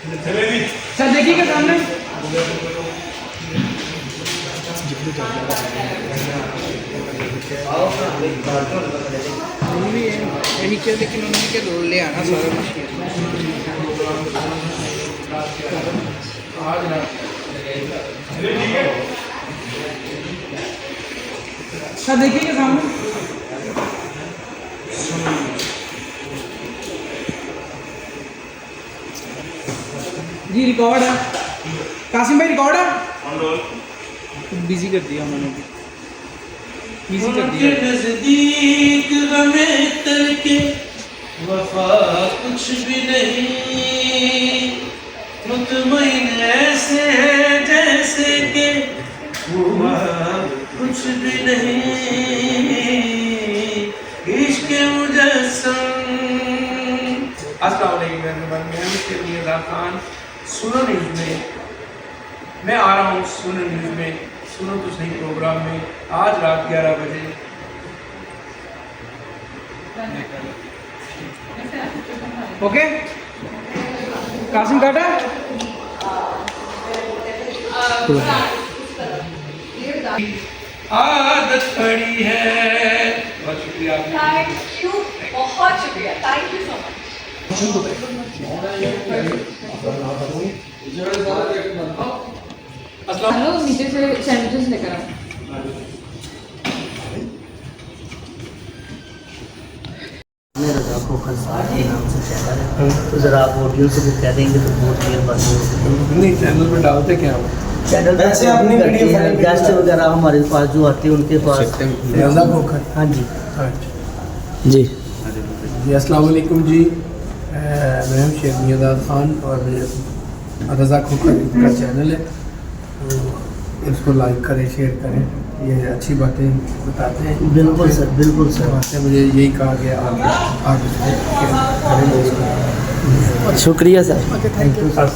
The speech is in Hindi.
सर देखिएगा सामने। यही क्या, लेकिन उन्होंने क्या रोल ले आना सारा मुश्किल। सर देखिएगा सामने। जी रिकॉर्ड है कासिम भाई, रिकॉर्ड है। बिजी कर दिया उन्होंने भी, बिजी कर दिया। नजदीक हमें तरके वफा कुछ भी नहीं, मुतमईन ऐसे है जैसे के हुआ कुछ भी नहीं, इश्क मुजस्सम। अस्सलाम वालेकुम, मैं खान सुनो न्यूज़ में, मैं आ रहा हूँ सुनो न्यूज़ में, सुनो तो सही प्रोग्राम में आज रात 11 बजे। ओके कासिम काटा। आदत पड़ी है। बहुत शुक्रिया। थैंक यू, बहुत शुक्रिया, thank you so much. Hello, नीचे से सैंडविचेस लेकर आओ। रज़ा खोखर साहब के नाम से चैनल है, तो ज़रा आप ऑडियो से वो कह देंगे तो बहुत मेहरबानी होगी। नहीं, चैनल पर डालते क्या हो? चैनल वैसे आपने वीडियो फाइल गेस्ट वगैरह हमारे पास जो आते हैं उनके पास। रज़ा खोखर। हाँ जी जी अस्सलाम वालेकुम जी, मैं हूँ शेख मियादाद खान और रज़ा खोखर का चैनल है, तो इसको लाइक करें, शेयर करें, ये अच्छी बातें बताते हैं। बिल्कुल सर, बिल्कुल सर। बातें मुझे यही कहा गया आप इसको करें। शुक्रिया सर। Thank you sir.